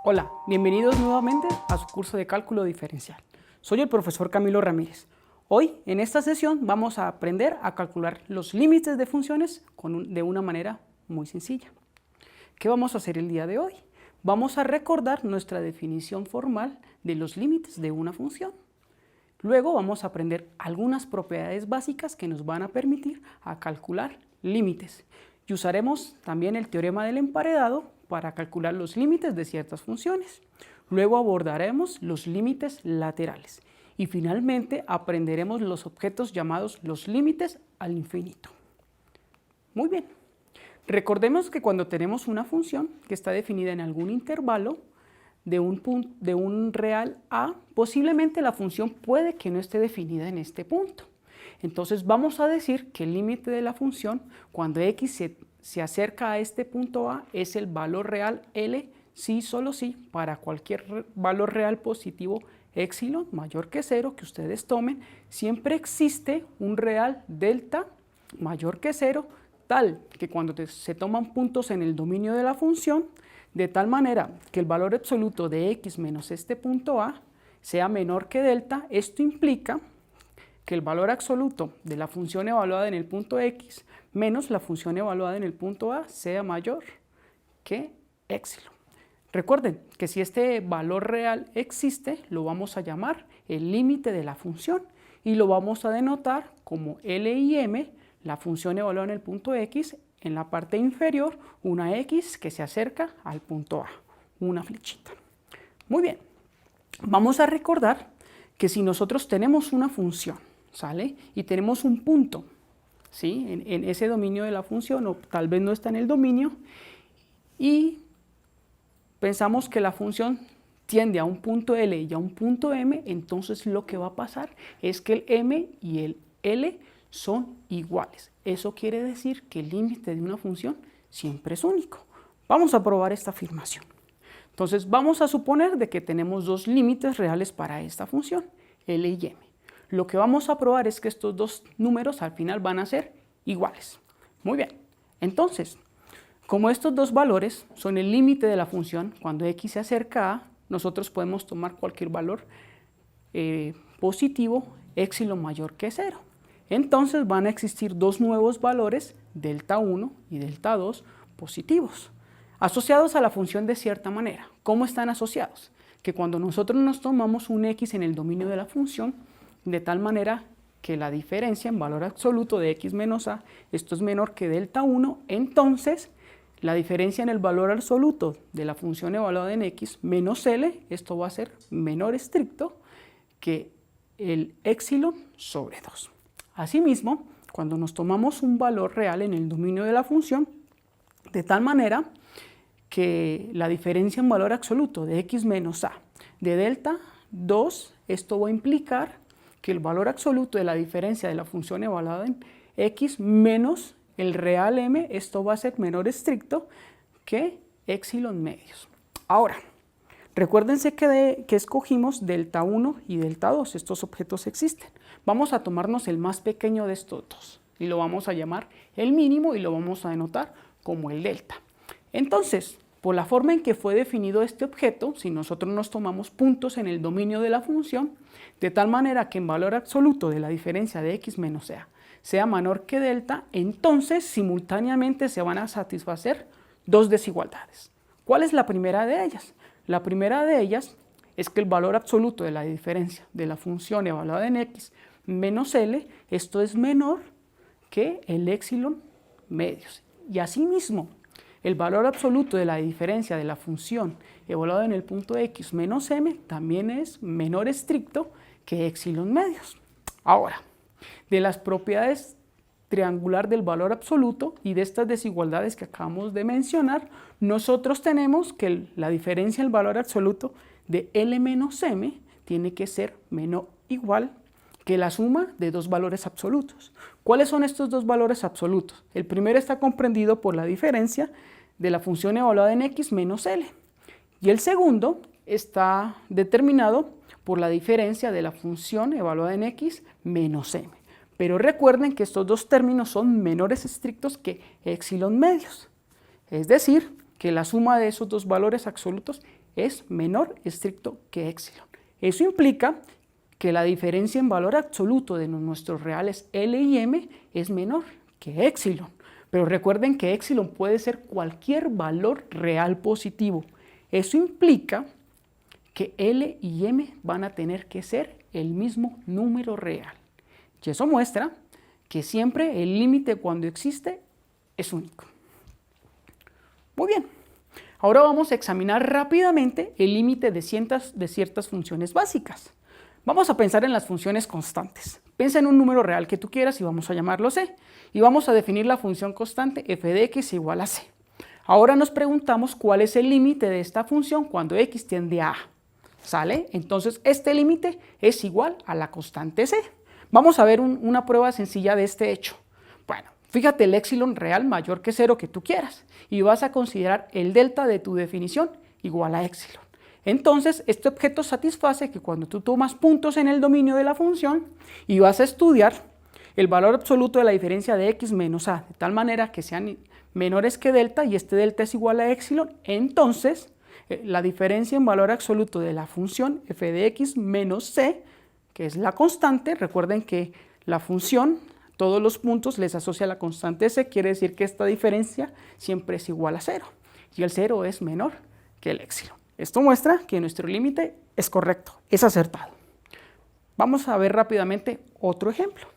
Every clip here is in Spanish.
Hola, bienvenidos nuevamente a su curso de cálculo diferencial. Soy el profesor Camilo Ramírez. Hoy, en esta sesión, vamos a aprender a calcular los límites de funciones de una manera muy sencilla. ¿Qué vamos a hacer el día de hoy? Vamos a recordar nuestra definición formal de los límites de una función. Luego vamos a aprender algunas propiedades básicas que nos van a permitir a calcular límites. Y usaremos también el teorema del emparedado para calcular los límites de ciertas funciones. Luego abordaremos los límites laterales. Y finalmente aprenderemos los objetos llamados los límites al infinito. Muy bien. Recordemos que cuando tenemos una función que está definida en algún intervalo de un real a, posiblemente la función puede que no esté definida en este punto. Entonces vamos a decir que el límite de la función cuando x se acerca a este punto a es el valor real L, si solo si, para cualquier valor real positivo epsilon mayor que 0 que ustedes tomen, siempre existe un real delta mayor que 0, tal que cuando se toman puntos en el dominio de la función, de tal manera que el valor absoluto de x menos este punto a sea menor que delta, esto implica que el valor absoluto de la función evaluada en el punto x menos la función evaluada en el punto a sea mayor que epsilon. Recuerden que si este valor real existe, lo vamos a llamar el límite de la función y lo vamos a denotar como L y M, la función evaluada en el punto x, en la parte inferior una x que se acerca al punto a, una flechita. Muy bien, vamos a recordar que si nosotros tenemos una función, ¿sale? Y tenemos un punto, ¿sí? En ese dominio de la función, o tal vez no está en el dominio, y pensamos que la función tiende a un punto L y a un punto M, entonces lo que va a pasar es que el M y el L son iguales. Eso quiere decir que el límite de una función siempre es único. Vamos a probar esta afirmación. Entonces vamos a suponer de que tenemos dos límites reales para esta función, L y M. Lo que vamos a probar es que estos dos números al final van a ser iguales. Muy bien, entonces, como estos dos valores son el límite de la función, cuando x se acerca a, nosotros podemos tomar cualquier valor positivo, epsilon mayor que 0. Entonces van a existir dos nuevos valores, delta 1 y delta 2, positivos, asociados a la función de cierta manera. ¿Cómo están asociados? Que cuando nosotros nos tomamos un x en el dominio de la función, de tal manera que la diferencia en valor absoluto de x menos a, esto es menor que delta 1, entonces la diferencia en el valor absoluto de la función evaluada en x menos L, esto va a ser menor estricto que el epsilon sobre 2. Asimismo, cuando nos tomamos un valor real en el dominio de la función, de tal manera que la diferencia en valor absoluto de x menos a de delta 2, esto va a implicar que el valor absoluto de la diferencia de la función evaluada en x menos el real m, esto va a ser menor estricto que epsilon medios. Ahora, recuérdense que escogimos delta 1 y delta 2, estos objetos existen. Vamos a tomarnos el más pequeño de estos dos y lo vamos a llamar el mínimo y lo vamos a denotar como el delta. Entonces, por la forma en que fue definido este objeto, si nosotros nos tomamos puntos en el dominio de la función, de tal manera que en valor absoluto de la diferencia de x menos a sea menor que delta, entonces simultáneamente se van a satisfacer dos desigualdades. ¿Cuál es la primera de ellas? La primera de ellas es que el valor absoluto de la diferencia de la función evaluada en x menos L, esto es menor que el epsilon medios. Y asimismo, el valor absoluto de la diferencia de la función evaluada en el punto x menos m también es menor estricto que epsilon medios. Ahora, de las propiedades triangular del valor absoluto y de estas desigualdades que acabamos de mencionar, nosotros tenemos que la diferencia del valor absoluto de L menos M tiene que ser menor o igual que la suma de dos valores absolutos. ¿Cuáles son estos dos valores absolutos? El primero está comprendido por la diferencia de la función evaluada en x menos L y el segundo está determinado por la diferencia de la función evaluada en x menos m. Pero recuerden que estos dos términos son menores estrictos que epsilon medios. Es decir, que la suma de esos dos valores absolutos es menor estricto que epsilon. Eso implica que la diferencia en valor absoluto de nuestros reales L y M es menor que epsilon. Pero recuerden que epsilon puede ser cualquier valor real positivo. Eso implica que L y M van a tener que ser el mismo número real. Y eso muestra que siempre el límite cuando existe es único. Muy bien. Ahora vamos a examinar rápidamente el límite de ciertas funciones básicas. Vamos a pensar en las funciones constantes. Piensa en un número real que tú quieras y vamos a llamarlo c. Y vamos a definir la función constante f de x igual a c. Ahora nos preguntamos cuál es el límite de esta función cuando x tiende a a. ¿Sale? Entonces este límite es igual a la constante c. Vamos a ver una prueba sencilla de este hecho. Bueno, fíjate el epsilon real mayor que 0 que tú quieras y vas a considerar el delta de tu definición igual a epsilon. Entonces, este objeto satisface que cuando tú tomas puntos en el dominio de la función y vas a estudiar el valor absoluto de la diferencia de x menos a, de tal manera que sean menores que delta y este delta es igual a epsilon, entonces la diferencia en valor absoluto de la función f de x menos c, que es la constante, recuerden que la función, todos los puntos les asocia la constante c, quiere decir que esta diferencia siempre es igual a 0 y el 0 es menor que el epsilon. Esto muestra que nuestro límite es correcto, es acertado. Vamos a ver rápidamente otro ejemplo.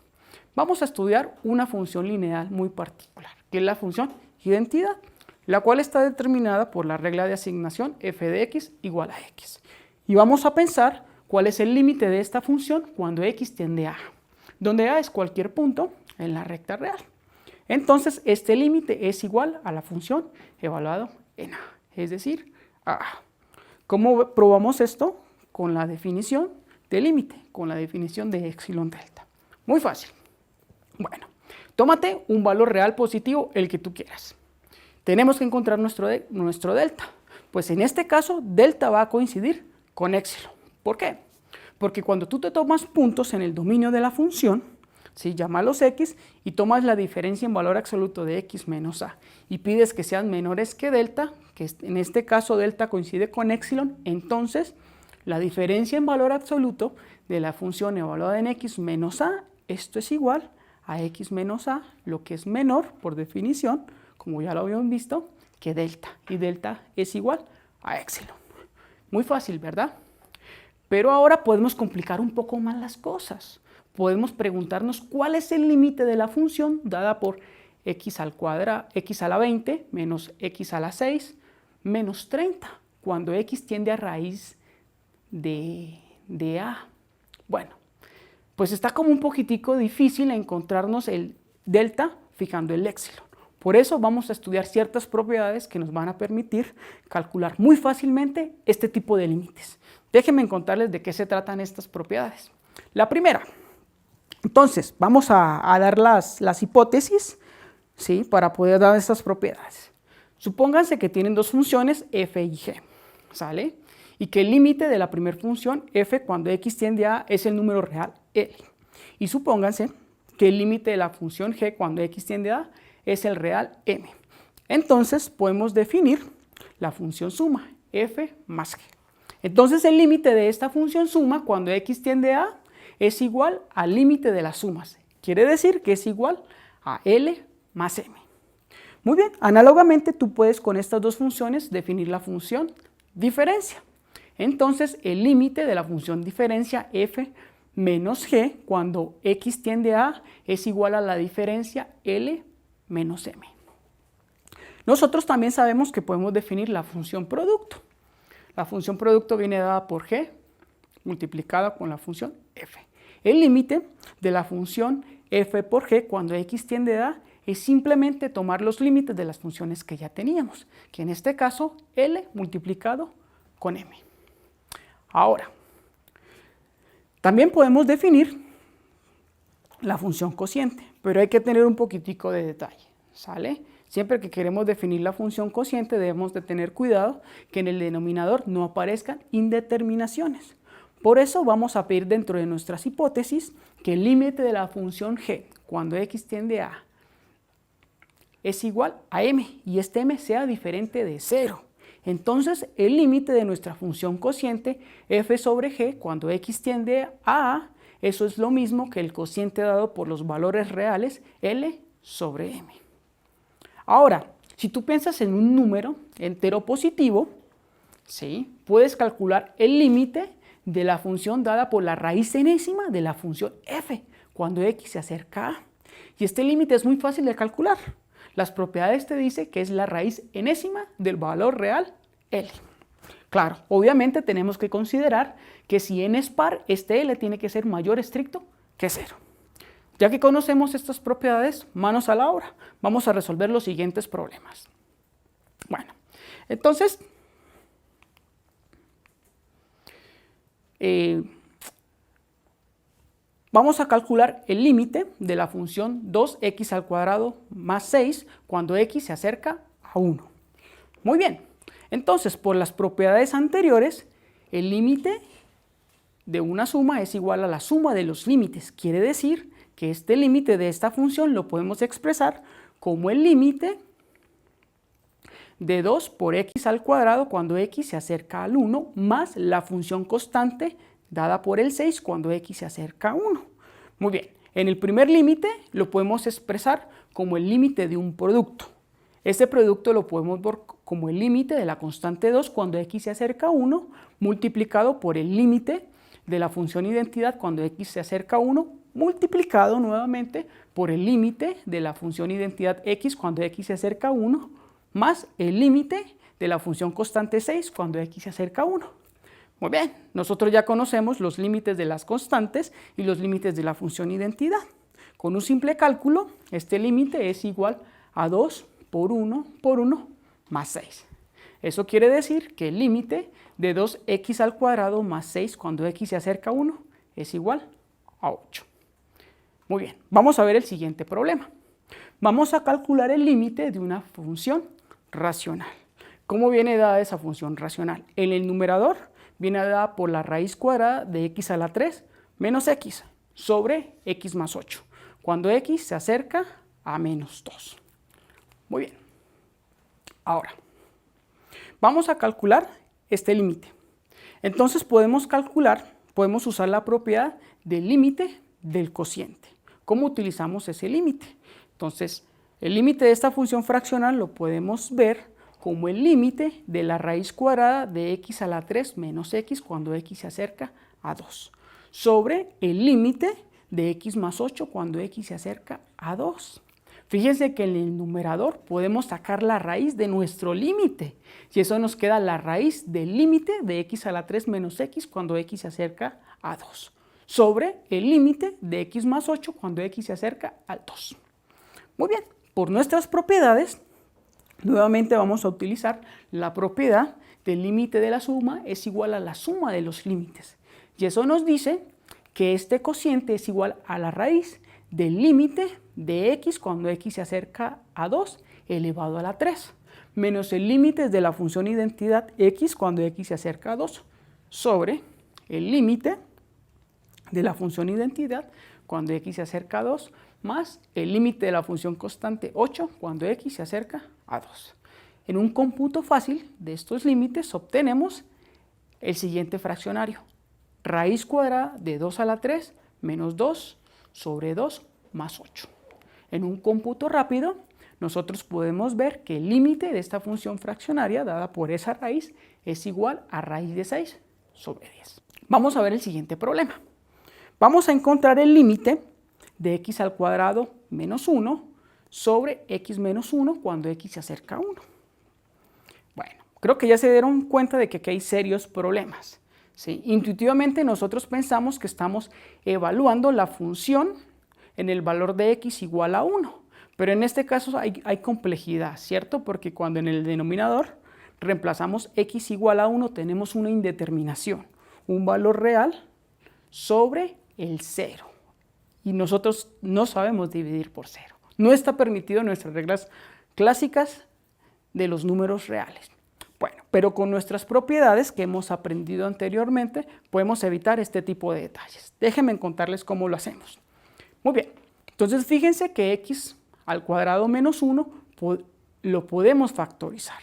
Vamos a estudiar una función lineal muy particular, que es la función identidad, la cual está determinada por la regla de asignación f de x igual a x. Y vamos a pensar cuál es el límite de esta función cuando x tiende a, donde a es cualquier punto en la recta real. Entonces, este límite es igual a la función evaluado en a, es decir, a a. ¿Cómo probamos esto? Con la definición de límite, con la definición de epsilon delta. Muy fácil. Bueno, tómate un valor real positivo, el que tú quieras. Tenemos que encontrar nuestro delta. Pues en este caso, delta va a coincidir con epsilon. ¿Por qué? Porque cuando tú te tomas puntos en el dominio de la función, ¿sí? Llámalos x y tomas la diferencia en valor absoluto de x menos a y pides que sean menores que delta, que en este caso delta coincide con epsilon, entonces la diferencia en valor absoluto de la función evaluada en x menos a, esto es igual a x menos a, lo que es menor por definición, como ya lo habíamos visto, que delta, y delta es igual a epsilon. Muy fácil, ¿verdad? Pero ahora podemos complicar un poco más las cosas. Podemos preguntarnos cuál es el límite de la función dada por x al cuadrado, x a la 20 menos x a la 6 menos 30, cuando x tiende a raíz de a. Bueno, pues está como un poquitico difícil encontrarnos el delta fijando el epsilon. Por eso vamos a estudiar ciertas propiedades que nos van a permitir calcular muy fácilmente este tipo de límites. Déjenme contarles de qué se tratan estas propiedades. La primera, entonces, vamos a dar las hipótesis, ¿sí? Para poder dar estas propiedades. Supónganse que tienen dos funciones f y g, ¿sale? Y que el límite de la primera función f cuando x tiende a es el número real L. Y supónganse que el límite de la función g cuando x tiende a es el real m. Entonces podemos definir la función suma, f más g. Entonces el límite de esta función suma cuando x tiende a es igual al límite de las sumas. Quiere decir que es igual a L más M. Muy bien, análogamente tú puedes con estas dos funciones definir la función diferencia. Entonces el límite de la función diferencia f menos g cuando x tiende a es igual a la diferencia L menos M. Nosotros también sabemos que podemos definir la función producto. La función producto viene dada por g multiplicada con la función f. El límite de la función f por g cuando x tiende a es simplemente tomar los límites de las funciones que ya teníamos, que en este caso L multiplicado con M. Ahora, también podemos definir la función cociente, pero hay que tener un poquitico de detalle, ¿sale? Siempre que queremos definir la función cociente debemos de tener cuidado que en el denominador no aparezcan indeterminaciones. Por eso vamos a pedir dentro de nuestras hipótesis que el límite de la función g cuando x tiende a es igual a m y este m sea diferente de 0. Entonces, el límite de nuestra función cociente f sobre g cuando x tiende a, eso es lo mismo que el cociente dado por los valores reales L sobre M. Ahora, si tú piensas en un número entero positivo, ¿sí?, puedes calcular el límite de la función dada por la raíz enésima de la función f cuando x se acerca a. Y este límite es muy fácil de calcular. Las propiedades te dicen que es la raíz enésima del valor real L. Claro, obviamente tenemos que considerar que si n es par, este L tiene que ser mayor estricto que 0. Ya que conocemos estas propiedades, manos a la obra. Vamos a resolver los siguientes problemas. Bueno, entonces, vamos a calcular el límite de la función 2x al cuadrado más 6 cuando x se acerca a 1. Muy bien, entonces por las propiedades anteriores, el límite de una suma es igual a la suma de los límites. Quiere decir que este límite de esta función lo podemos expresar como el límite de 2 por x al cuadrado cuando x se acerca al 1 más la función constante dada por el 6 cuando x se acerca a 1. Muy bien, en el primer límite lo podemos expresar como el límite de un producto. Este producto lo podemos ver como el límite de la constante 2 cuando x se acerca a 1 multiplicado por el límite de la función identidad cuando x se acerca a 1 multiplicado nuevamente por el límite de la función identidad x cuando x se acerca a 1 más el límite de la función constante 6 cuando x se acerca a 1. Muy bien, nosotros ya conocemos los límites de las constantes y los límites de la función identidad. Con un simple cálculo, este límite es igual a 2 por 1 más 6. Eso quiere decir que el límite de 2x al cuadrado más 6 cuando x se acerca a 1 es igual a 8. Muy bien, vamos a ver el siguiente problema. Vamos a calcular el límite de una función racional. ¿Cómo viene dada esa función racional? En el numerador viene dada por la raíz cuadrada de x a la 3 menos x sobre x más 8, cuando x se acerca a menos 2. Muy bien. Ahora, vamos a calcular este límite. Entonces podemos usar la propiedad del límite del cociente. ¿Cómo utilizamos ese límite? Entonces, el límite de esta función fraccional lo podemos ver como el límite de la raíz cuadrada de x a la 3 menos x cuando x se acerca a 2, sobre el límite de x más 8 cuando x se acerca a 2. Fíjense que en el numerador podemos sacar la raíz de nuestro límite, y eso nos queda la raíz del límite de x a la 3 menos x cuando x se acerca a 2, sobre el límite de x más 8 cuando x se acerca al 2. Muy bien, por nuestras propiedades, nuevamente vamos a utilizar la propiedad del límite de la suma es igual a la suma de los límites. Y eso nos dice que este cociente es igual a la raíz del límite de x cuando x se acerca a 2 elevado a la 3, menos el límite de la función identidad x cuando x se acerca a 2, sobre el límite de la función identidad cuando x se acerca a 2, más el límite de la función constante 8 cuando x se acerca a 2. En un cómputo fácil de estos límites obtenemos el siguiente fraccionario. Raíz cuadrada de 2 a la 3 menos 2 sobre 2 más 8. En un cómputo rápido, nosotros podemos ver que el límite de esta función fraccionaria dada por esa raíz es igual a raíz de 6 sobre 10. Vamos a ver el siguiente problema. Vamos a encontrar el límite de x al cuadrado menos 1 sobre x menos 1 cuando x se acerca a 1. Bueno, creo que ya se dieron cuenta de que aquí hay serios problemas, ¿sí? Intuitivamente nosotros pensamos que estamos evaluando la función en el valor de x igual a 1, pero en este caso hay complejidad, ¿cierto? Porque cuando en el denominador reemplazamos x igual a 1 tenemos una indeterminación, un valor real sobre el 0. Y nosotros no sabemos dividir por 0. No está permitido en nuestras reglas clásicas de los números reales. Bueno, pero con nuestras propiedades que hemos aprendido anteriormente, podemos evitar este tipo de detalles. Déjenme contarles cómo lo hacemos. Muy bien, entonces fíjense que x al cuadrado menos 1 lo podemos factorizar.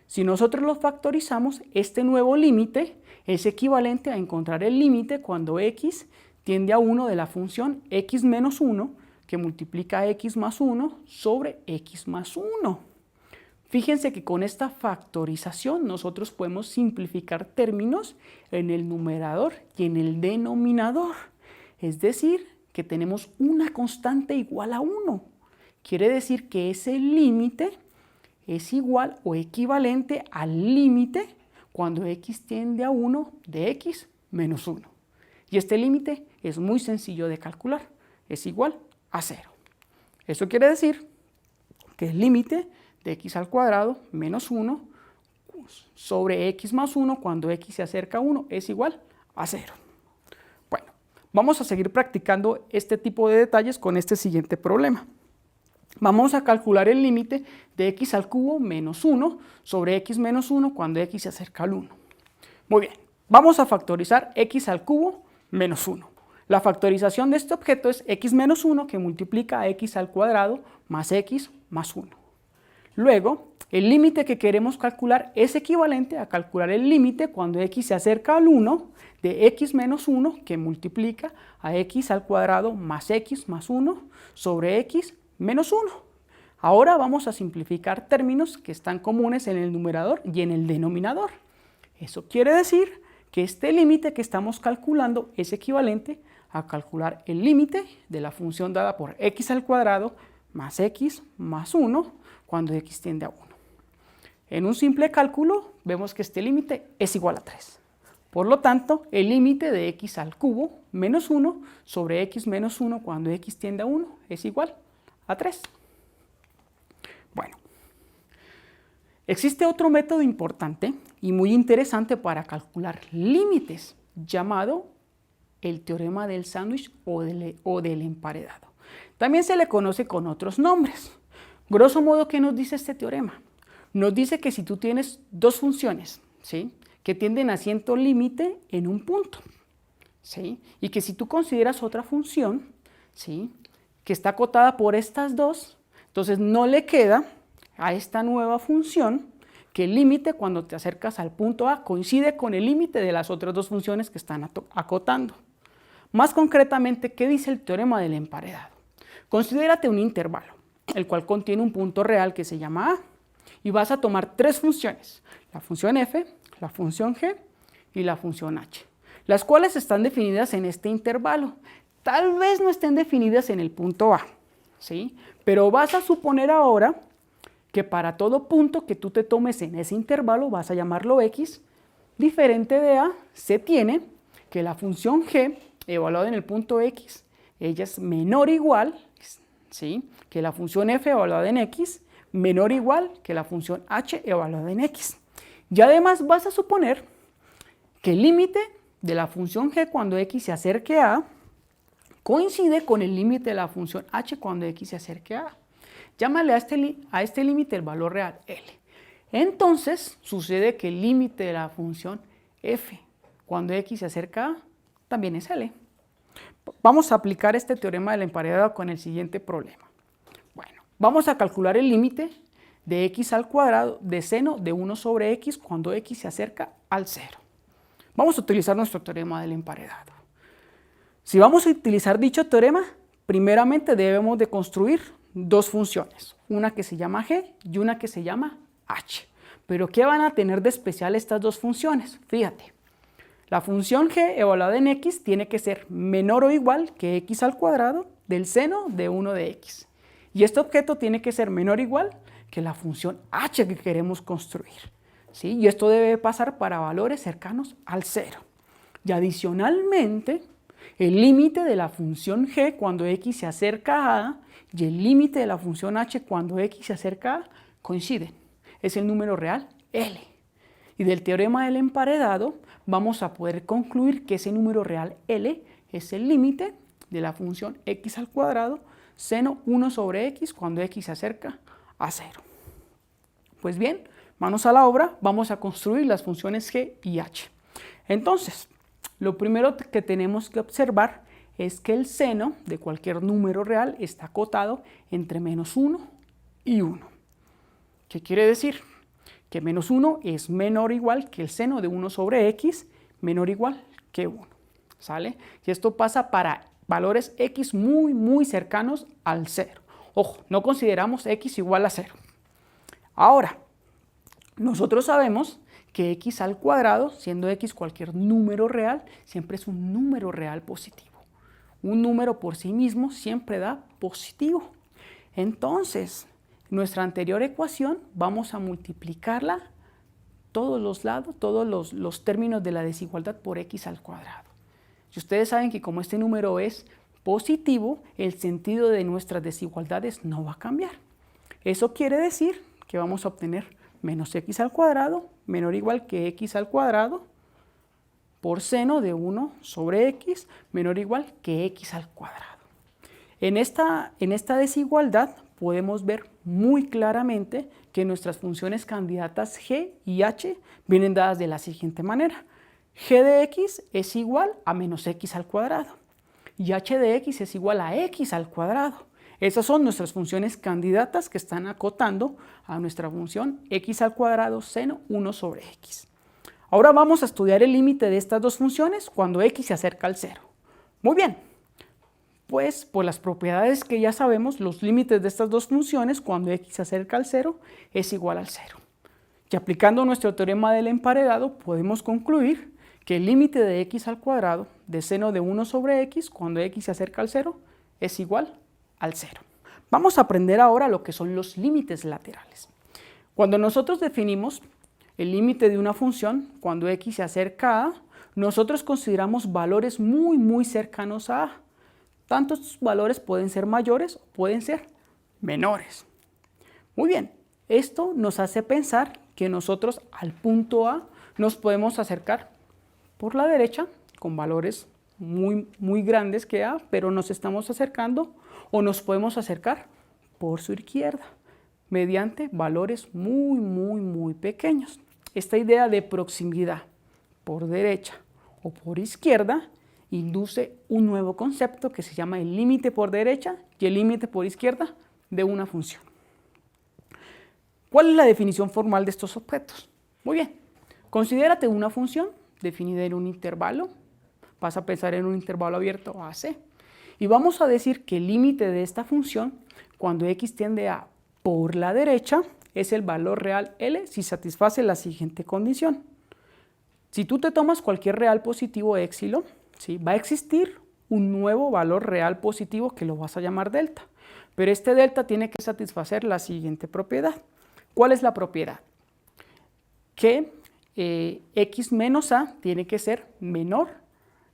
Si nosotros lo factorizamos, este nuevo límite es equivalente a encontrar el límite cuando x tiende a 1 de la función x menos 1 que multiplica x más 1 sobre x más 1. Fíjense que con esta factorización nosotros podemos simplificar términos en el numerador y en el denominador. Es decir, que tenemos una constante igual a 1. Quiere decir que ese límite es igual o equivalente al límite cuando x tiende a 1 de x menos 1. Y este límite es muy sencillo de calcular, es igual a 0. Eso quiere decir que el límite de x al cuadrado menos 1 sobre x más 1 cuando x se acerca a 1 es igual a 0. Bueno, vamos a seguir practicando este tipo de detalles con este siguiente problema. Vamos a calcular el límite de x al cubo menos 1 sobre x menos 1 cuando x se acerca al 1. Muy bien, vamos a factorizar x al cubo menos 1. La factorización de este objeto es x menos 1 que multiplica a x al cuadrado más x más 1. Luego, el límite que queremos calcular es equivalente a calcular el límite cuando x se acerca al 1 de x menos 1 que multiplica a x al cuadrado más x más 1 sobre x menos 1. Ahora vamos a simplificar términos que están comunes en el numerador y en el denominador. Eso quiere decir que este límite que estamos calculando es equivalente a calcular el límite de la función dada por x al cuadrado más x más 1 cuando x tiende a 1. En un simple cálculo vemos que este límite es igual a 3. Por lo tanto, el límite de x al cubo menos 1 sobre x menos 1 cuando x tiende a 1 es igual a 3. Bueno, existe otro método importante y muy interesante para calcular límites, llamado el teorema del sándwich o del emparedado. También se le conoce con otros nombres. Grosso modo, ¿qué nos dice este teorema? Nos dice que si tú tienes dos funciones, ¿sí?, que tienden a cierto límite en un punto, ¿sí?, y que si tú consideras otra función, ¿sí?, que está acotada por estas dos, entonces no le queda a esta nueva función que el límite cuando te acercas al punto A coincide con el límite de las otras dos funciones que están acotando. Más concretamente, ¿qué dice el teorema del emparedado? Considérate un intervalo, el cual contiene un punto real que se llama A, y vas a tomar tres funciones, la función f, la función g y la función h, las cuales están definidas en este intervalo. Tal vez no estén definidas en el punto A, ¿sí?, pero vas a suponer ahora que para todo punto que tú te tomes en ese intervalo, vas a llamarlo x, diferente de A, se tiene que la función g, evaluada en el punto x, ella es menor o igual, ¿sí?, que la función f evaluada en x, menor o igual que la función h evaluada en x. Y además vas a suponer que el límite de la función g cuando x se acerque a coincide con el límite de la función h cuando x se acerque a. Llámale a este límite el valor real L. Entonces sucede que el límite de la función f cuando x se acerca a también es L. Vamos a aplicar este teorema del emparedado con el siguiente problema. Bueno, vamos a calcular el límite de x al cuadrado de seno de 1 sobre x cuando x se acerca al 0. Vamos a utilizar nuestro teorema del emparedado. Si vamos a utilizar dicho teorema, primeramente debemos de construir dos funciones, una que se llama g y una que se llama h. Pero ¿qué van a tener de especial estas dos funciones? Fíjate, la función g evaluada en x tiene que ser menor o igual que x al cuadrado del seno de 1 de x. Y este objeto tiene que ser menor o igual que la función h que queremos construir, ¿sí? Y esto debe pasar para valores cercanos al 0. Y adicionalmente, el límite de la función g cuando x se acerca a A y el límite de la función h cuando x se acerca a A coinciden. Es el número real L. Y del teorema del emparedado vamos a poder concluir que ese número real L es el límite de la función x al cuadrado seno 1 sobre x cuando x se acerca a 0. Pues bien, manos a la obra, vamos a construir las funciones g y h. Entonces, lo primero que tenemos que observar es que el seno de cualquier número real está acotado entre menos 1 y 1. ¿Qué quiere decir? que menos 1 es menor o igual que el seno de 1 sobre x menor o igual que 1. ¿Sale? Y esto pasa para valores x muy cercanos al 0. Ojo, no consideramos x igual a 0. Ahora, nosotros sabemos que x al cuadrado, siendo x cualquier número real, siempre es un número real positivo. Un número por sí mismo siempre da positivo. Entonces, nuestra anterior ecuación vamos a multiplicarla todos los lados, todos los términos de la desigualdad por x al cuadrado. Y ustedes saben que como este número es positivo, el sentido de nuestras desigualdades no va a cambiar. Eso quiere decir que vamos a obtener menos x al cuadrado menor o igual que x al cuadrado por seno de 1 sobre x menor o igual que x al cuadrado. En esta desigualdad podemos ver muy claramente que nuestras funciones candidatas g y h vienen dadas de la siguiente manera. G de x es igual a menos x al cuadrado y h de x es igual a x al cuadrado. Esas son nuestras funciones candidatas que están acotando a nuestra función x al cuadrado seno 1 sobre x. Ahora vamos a estudiar el límite de estas dos funciones cuando x se acerca al 0. Muy bien, pues por las propiedades que ya sabemos, los límites de estas dos funciones cuando x se acerca al 0 es igual al 0. Y aplicando nuestro teorema del emparedado podemos concluir que el límite de x al cuadrado de seno de 1 sobre x cuando x se acerca al 0 es igual al 0. Vamos a aprender ahora lo que son los límites laterales. Cuando nosotros definimos el límite de una función, cuando x se acerca a a, nosotros consideramos valores muy cercanos a a. Tanto estos valores pueden ser mayores o pueden ser menores. Muy bien, esto nos hace pensar que nosotros al punto A nos podemos acercar por la derecha con valores muy grandes que a, pero nos estamos acercando o nos podemos acercar por su izquierda mediante valores muy pequeños. Esta idea de proximidad por derecha o por izquierda induce un nuevo concepto que se llama el límite por derecha y el límite por izquierda de una función. ¿Cuál es la definición formal de estos objetos? Muy bien, considérate una función definida en un intervalo, vas a pensar en un intervalo abierto a c, y vamos a decir que el límite de esta función, cuando x tiende a por la derecha, es el valor real L si satisface la siguiente condición. Si tú te tomas cualquier real positivo épsilon, ¿sí?, va a existir un nuevo valor real positivo que lo vas a llamar delta, pero este delta tiene que satisfacer la siguiente propiedad. ¿Cuál es la propiedad? Que x menos a tiene que ser menor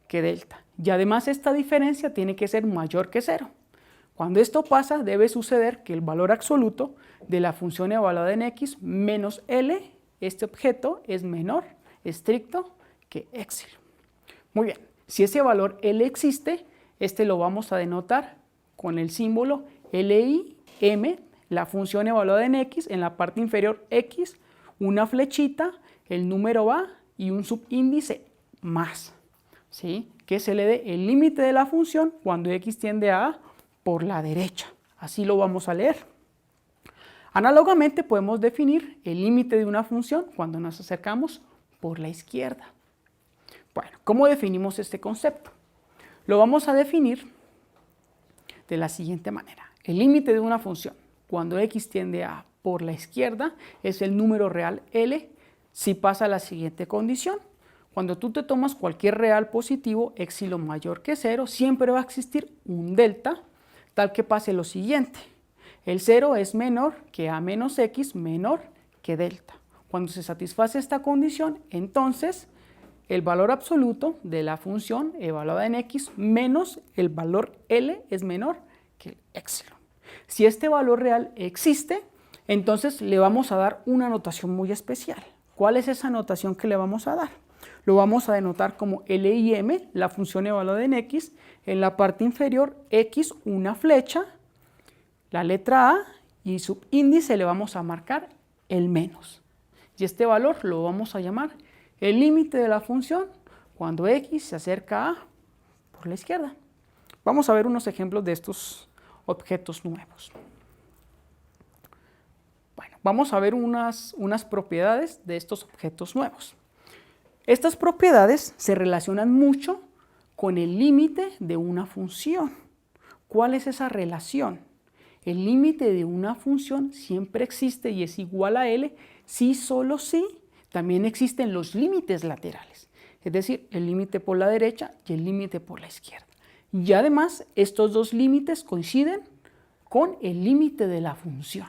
que delta y además esta diferencia tiene que ser mayor que 0. Cuando esto pasa debe suceder que el valor absoluto de la función evaluada en x menos L, este objeto, es menor estricto que épsilon. Muy bien, si ese valor L existe, este lo vamos a denotar con el símbolo LIM, la función evaluada en x, en la parte inferior x, una flechita, el número a y un subíndice más, ¿sí?, que se le dé el límite de la función cuando x tiende a por la derecha. Así lo vamos a leer. Análogamente podemos definir el límite de una función cuando nos acercamos por la izquierda. Bueno, ¿cómo definimos este concepto? Lo vamos a definir de la siguiente manera. El límite de una función cuando x tiende a por la izquierda es el número real L si pasa la siguiente condición. Cuando tú te tomas cualquier real positivo épsilon mayor que 0, siempre va a existir un delta tal que pase lo siguiente. El 0 es menor que a menos x menor que delta. Cuando se satisface esta condición, entonces el valor absoluto de la función evaluada en x menos el valor L es menor que el épsilon. Si este valor real existe, entonces le vamos a dar una notación muy especial. ¿Cuál es esa notación que le vamos a dar? Lo vamos a denotar como LIM, la función evaluada en x, en la parte inferior x una flecha, la letra A y subíndice le vamos a marcar el menos. Y este valor lo vamos a llamar el límite de la función cuando x se acerca a por la izquierda. Vamos a ver unos ejemplos de estos objetos nuevos. Bueno, vamos a ver unas propiedades de estos objetos nuevos. Estas propiedades se relacionan mucho con el límite de una función. ¿Cuál es esa relación? El límite de una función siempre existe y es igual a L si solo si también existen los límites laterales, es decir, el límite por la derecha y el límite por la izquierda. Y además, estos dos límites coinciden con el límite de la función.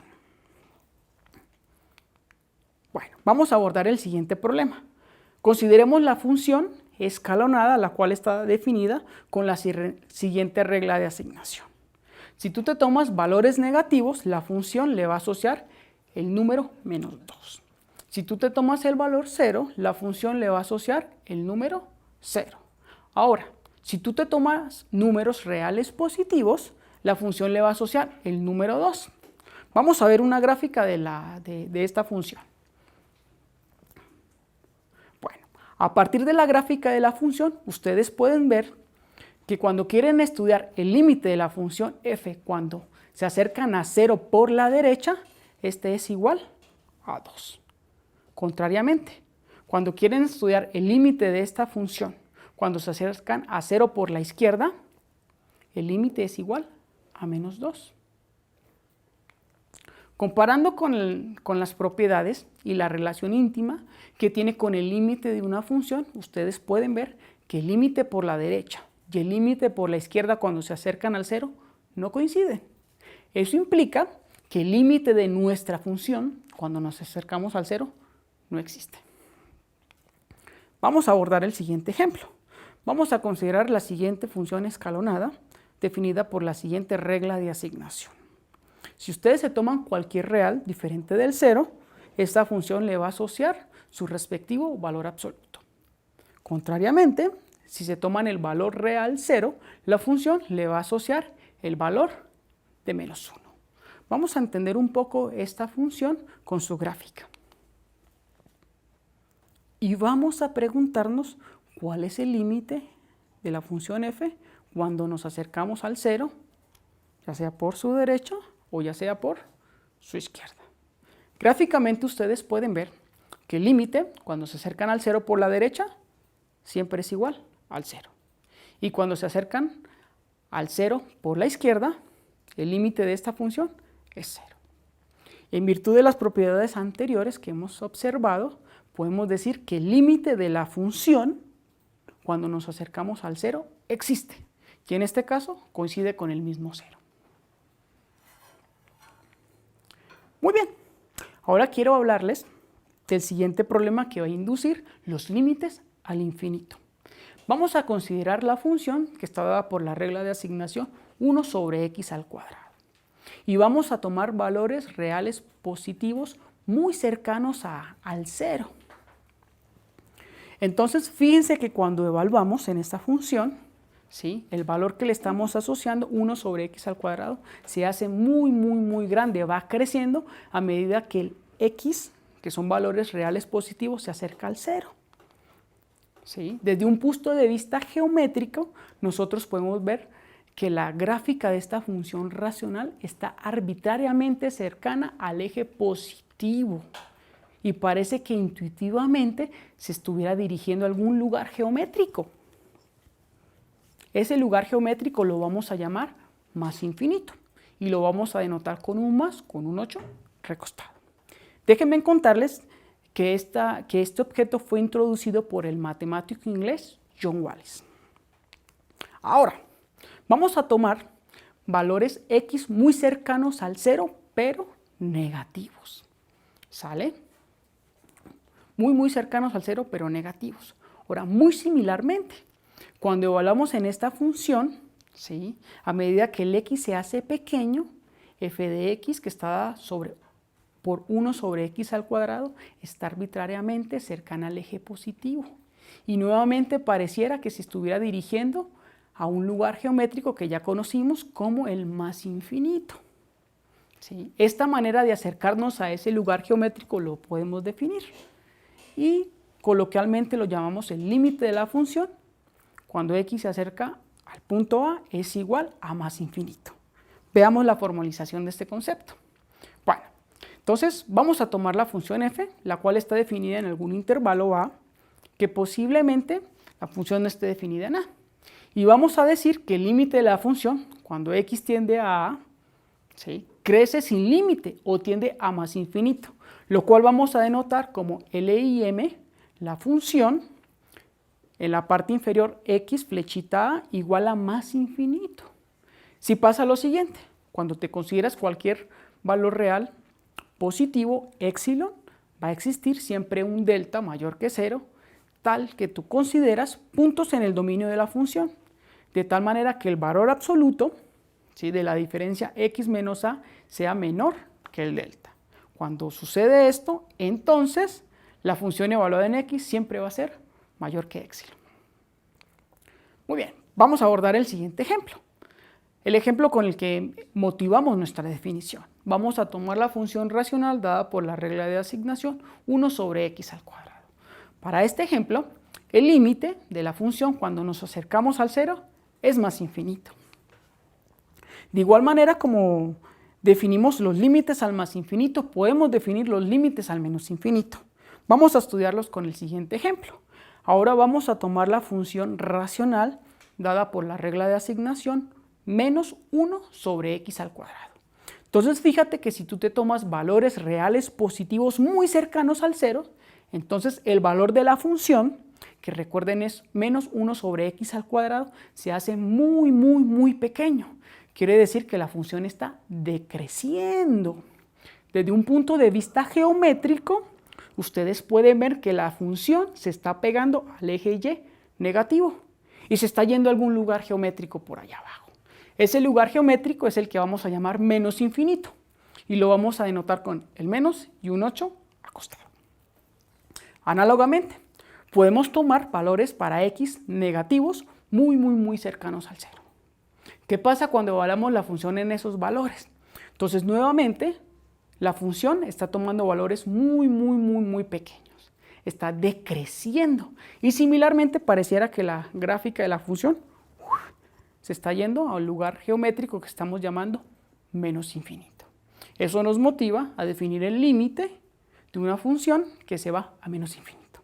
Bueno, vamos a abordar el siguiente problema. Consideremos la función escalonada, la cual está definida con la siguiente regla de asignación. Si tú te tomas valores negativos, la función le va a asociar el número menos 2. Si tú te tomas el valor 0, la función le va a asociar el número 0. Ahora, si tú te tomas números reales positivos, la función le va a asociar el número 2. Vamos a ver una gráfica de esta función. Bueno, a partir de la gráfica de la función, ustedes pueden ver que cuando quieren estudiar el límite de la función f cuando se acercan a 0 por la derecha, este es igual a 2. Contrariamente, cuando quieren estudiar el límite de esta función cuando se acercan a 0 por la izquierda, el límite es igual a menos 2. Comparando con las propiedades y la relación íntima que tiene con el límite de una función, ustedes pueden ver que el límite por la derecha y el límite por la izquierda cuando se acercan al 0 no coinciden. Eso implica que el límite de nuestra función cuando nos acercamos al 0 no existe. Vamos a abordar el siguiente ejemplo. Vamos a considerar la siguiente función escalonada definida por la siguiente regla de asignación. Si ustedes se toman cualquier real diferente del 0, esta función le va a asociar su respectivo valor absoluto. Contrariamente, si se toman el valor real 0, la función le va a asociar el valor de menos 1. Vamos a entender un poco esta función con su gráfica. Y vamos a preguntarnos cuál es el límite de la función f cuando nos acercamos al 0, ya sea por su derecha o ya sea por su izquierda. Gráficamente ustedes pueden ver que el límite cuando se acercan al 0 por la derecha siempre es igual al 0. Y cuando se acercan al 0 por la izquierda, el límite de esta función es 0. En virtud de las propiedades anteriores que hemos observado, podemos decir que el límite de la función, cuando nos acercamos al 0, existe. Y en este caso coincide con el mismo 0. Muy bien, ahora quiero hablarles del siguiente problema que va a inducir los límites al infinito. Vamos a considerar la función que está dada por la regla de asignación 1 sobre x al cuadrado. Y vamos a tomar valores reales positivos muy cercanos al 0. Entonces, fíjense que cuando evaluamos en esta función, ¿sí?, el valor que le estamos asociando, 1 sobre x al cuadrado, se hace muy grande, va creciendo a medida que el x, que son valores reales positivos, se acerca al 0. ¿Sí? Desde un punto de vista geométrico, nosotros podemos ver que la gráfica de esta función racional está arbitrariamente cercana al eje positivo. Y parece que intuitivamente se estuviera dirigiendo a algún lugar geométrico. Ese lugar geométrico lo vamos a llamar más infinito y lo vamos a denotar con un más, con un 8 recostado. Déjenme contarles que este objeto fue introducido por el matemático inglés John Wallis. Ahora, vamos a tomar valores x muy cercanos al 0, pero negativos. ¿Sale? Muy cercanos al 0, pero negativos. Ahora, muy similarmente, cuando evaluamos en esta función, ¿sí?, a medida que el x se hace pequeño, f de x, que está dada por 1 sobre x al cuadrado, está arbitrariamente cercana al eje positivo. Y nuevamente pareciera que se estuviera dirigiendo a un lugar geométrico que ya conocimos como el más infinito. ¿Sí? Esta manera de acercarnos a ese lugar geométrico lo podemos definir. Y coloquialmente lo llamamos el límite de la función. Cuando x se acerca al punto A es igual a más infinito. Veamos la formalización de este concepto. Bueno, Entonces, vamos a tomar la función f, la cual está definida en algún intervalo a, que posiblemente la función no esté definida en a. Y vamos a decir que el límite de la función, cuando x tiende a a, ¿sí?, crece sin límite o tiende a más infinito, lo cual vamos a denotar como LIM, la función, en la parte inferior x flechita a igual a más infinito. Si pasa lo siguiente, cuando te consideras cualquier valor real positivo, epsilon, va a existir siempre un delta mayor que 0, tal que tú consideras puntos en el dominio de la función, de tal manera que el valor absoluto, ¿sí?, de la diferencia x menos a sea menor que el delta. Cuando sucede esto, entonces la función evaluada en x siempre va a ser mayor que epsilon. Muy bien, vamos a abordar el siguiente ejemplo. El ejemplo con el que motivamos nuestra definición. Vamos a tomar la función racional dada por la regla de asignación 1 sobre x al cuadrado. Para este ejemplo, el límite de la función cuando nos acercamos al 0 es más infinito. De igual manera como definimos los límites al más infinito, podemos definir los límites al menos infinito. Vamos a estudiarlos con el siguiente ejemplo. Ahora vamos a tomar la función racional dada por la regla de asignación menos 1 sobre x al cuadrado. Entonces fíjate que si tú te tomas valores reales positivos muy cercanos al 0, entonces el valor de la función, que recuerden es menos 1 sobre x al cuadrado, se hace muy pequeño. Quiere decir que la función está decreciendo. Desde un punto de vista geométrico, ustedes pueden ver que la función se está pegando al eje y negativo y se está yendo a algún lugar geométrico por allá abajo. Ese lugar geométrico es el que vamos a llamar menos infinito y lo vamos a denotar con el menos y un 8 acostado. Análogamente, podemos tomar valores para x negativos muy cercanos al 0. ¿Qué pasa cuando evaluamos la función en esos valores? Entonces, nuevamente, la función está tomando valores muy pequeños. Está decreciendo. Y similarmente, pareciera que la gráfica de la función se está yendo a un lugar geométrico que estamos llamando menos infinito. Eso nos motiva a definir el límite de una función que se va a menos infinito.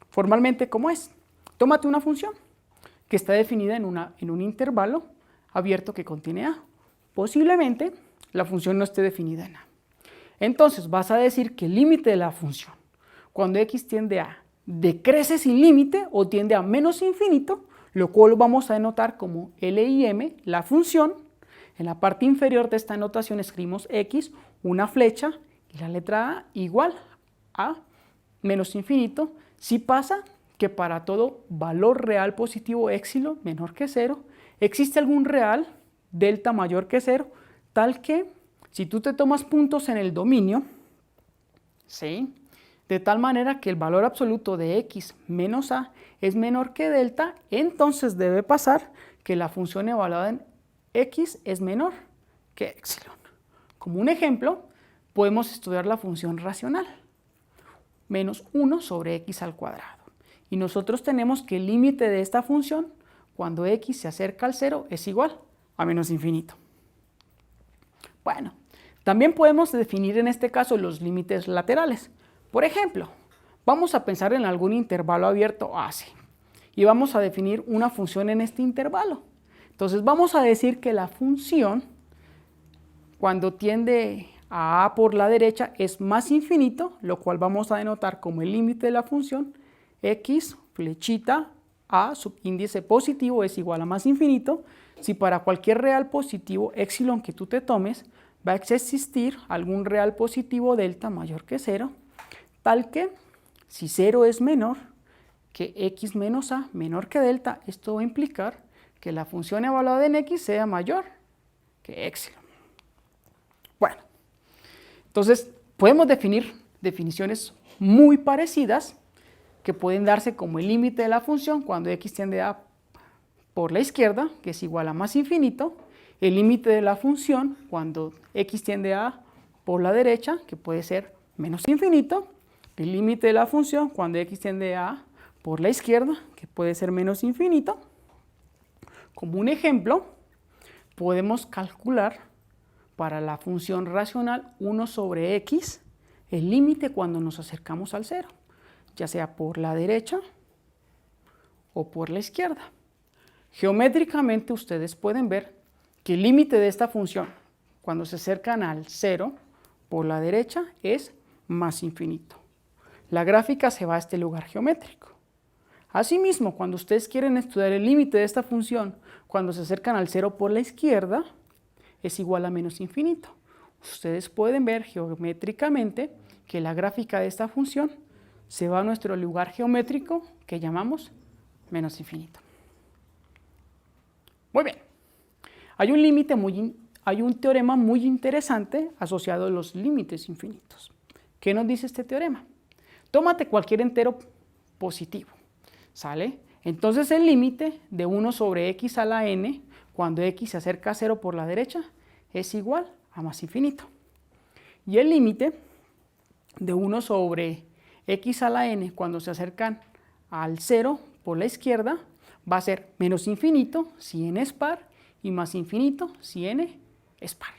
Formalmente, ¿cómo es? Tómate una función que está definida en un intervalo abierto que contiene a. Posiblemente la función no esté definida en a. Entonces vas a decir que el límite de la función, cuando x tiende a decrece sin límite o tiende a menos infinito, lo cual vamos a denotar como LIM, la función. En la parte inferior de esta notación escribimos x, una flecha y la letra a igual a menos infinito. Si pasa que para todo valor real positivo epsilon menor que 0, existe algún real delta mayor que 0, tal que si tú te tomas puntos en el dominio, ¿sí?, de tal manera que el valor absoluto de x menos a es menor que delta, entonces debe pasar que la función evaluada en x es menor que epsilon. Como un ejemplo, podemos estudiar la función racional, menos 1 sobre x al cuadrado. Y nosotros tenemos que el límite de esta función, cuando x se acerca al 0, es igual a menos infinito. Bueno, también podemos definir en este caso los límites laterales. Por ejemplo, vamos a pensar en algún intervalo abierto AC y vamos a definir una función en este intervalo. Entonces vamos a decir que la función, cuando tiende a por la derecha, es más infinito, lo cual vamos a denotar como el límite de la función x flechita a subíndice positivo es igual a más infinito. Si para cualquier real positivo epsilon que tú te tomes va a existir algún real positivo delta mayor que 0, tal que si 0 es menor que x menos a menor que delta, esto va a implicar que la función evaluada en x sea mayor que epsilon. Bueno, entonces podemos definir definiciones muy parecidas que pueden darse como el límite de la función cuando x tiende a por la izquierda, que es igual a más infinito, el límite de la función cuando x tiende a por la derecha, que puede ser menos infinito, el límite de la función cuando x tiende a por la izquierda, que puede ser menos infinito. Como un ejemplo, podemos calcular para la función racional 1 sobre x, el límite cuando nos acercamos al 0, ya sea por la derecha o por la izquierda. Geométricamente ustedes pueden ver que el límite de esta función cuando se acercan al 0 por la derecha es más infinito. La gráfica se va a este lugar geométrico. Asimismo, cuando ustedes quieren estudiar el límite de esta función cuando se acercan al 0 por la izquierda, es igual a menos infinito. Ustedes pueden ver geométricamente que la gráfica de esta función se va a nuestro lugar geométrico que llamamos menos infinito. Muy bien. Hay un teorema muy interesante asociado a los límites infinitos. ¿Qué nos dice este teorema? Tómate cualquier entero positivo, ¿sale? Entonces el límite de 1 sobre x a la n, cuando x se acerca a 0 por la derecha, es igual a más infinito. Y el límite de 1 sobre x a la n, cuando se acercan al 0 por la izquierda, va a ser menos infinito si n es par y más infinito si n es par.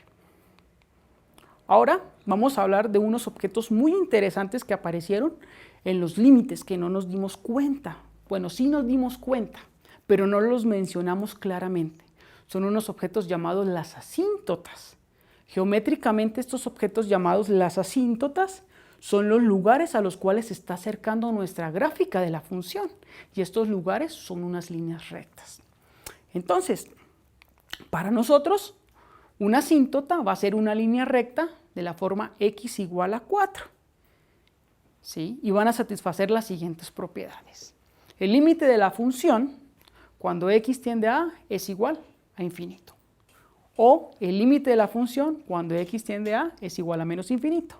Ahora vamos a hablar de unos objetos muy interesantes que aparecieron en los límites que no nos dimos cuenta. Bueno, sí nos dimos cuenta, pero no los mencionamos claramente. Son unos objetos llamados las asíntotas. Geométricamente estos objetos llamados las asíntotas son los lugares a los cuales se está acercando nuestra gráfica de la función, y estos lugares son unas líneas rectas. Entonces, para nosotros, una asíntota va a ser una línea recta de la forma x igual a 4, ¿sí? Y van a satisfacer las siguientes propiedades. El límite de la función, cuando x tiende a a, es igual a infinito. O el límite de la función, cuando x tiende a, es igual a menos infinito.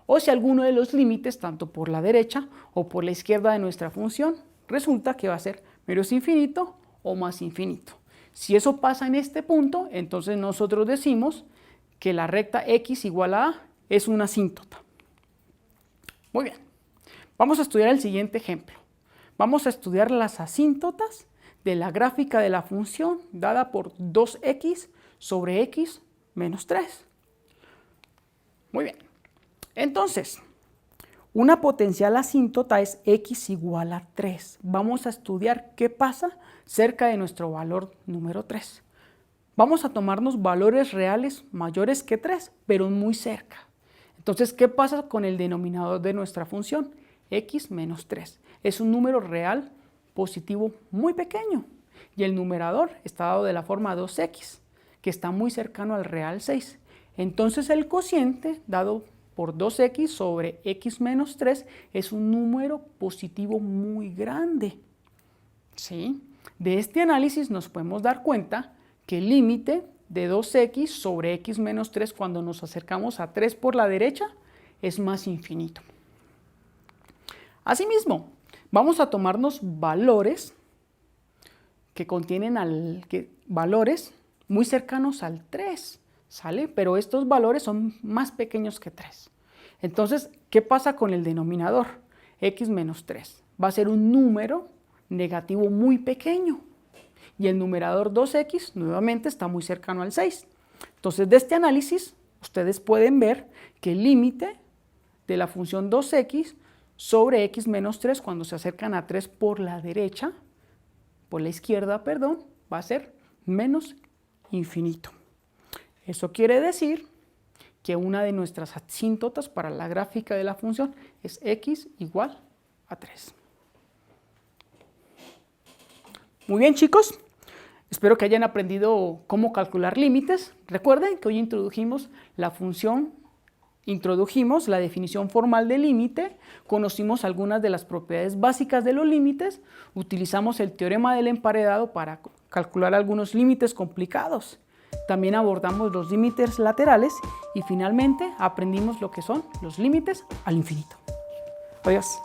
O si alguno de los límites, tanto por la derecha o por la izquierda de nuestra función, resulta que va a ser menos infinito o más infinito. Si eso pasa en este punto, entonces nosotros decimos que la recta x igual a a es una asíntota. Muy bien, vamos a estudiar el siguiente ejemplo. Vamos a estudiar las asíntotas de la gráfica de la función dada por 2x sobre x menos 3. Muy bien. Entonces, una potencial asíntota es x igual a 3. Vamos a estudiar qué pasa cerca de nuestro valor número 3. Vamos a tomarnos valores reales mayores que 3, pero muy cerca. Entonces, ¿qué pasa con el denominador de nuestra función? X menos 3. Es un número real positivo muy pequeño. Y el numerador está dado de la forma 2x, que está muy cercano al real 6. Entonces, el cociente dado por 2x sobre x menos 3 es un número positivo muy grande. ¿Sí? De este análisis nos podemos dar cuenta que el límite de 2x sobre x menos 3 cuando nos acercamos a 3 por la derecha es más infinito. Asimismo, vamos a tomarnos valores que contienen valores muy cercanos al 3. ¿Sale? Pero estos valores son más pequeños que 3. Entonces, ¿qué pasa con el denominador? X menos 3. Va a ser un número negativo muy pequeño. Y el numerador 2x nuevamente está muy cercano al 6. Entonces, de este análisis, ustedes pueden ver que el límite de la función 2x sobre x menos 3 cuando se acercan a 3 por la derecha, por la izquierda, perdón, va a ser menos infinito. Eso quiere decir que una de nuestras asíntotas para la gráfica de la función es x igual a 3. Muy bien, chicos. Espero que hayan aprendido cómo calcular límites. Recuerden que hoy introdujimos la definición formal de límite, conocimos algunas de las propiedades básicas de los límites, utilizamos el teorema del emparedado para calcular algunos límites complicados. También abordamos los límites laterales y finalmente aprendimos lo que son los límites al infinito. Adiós.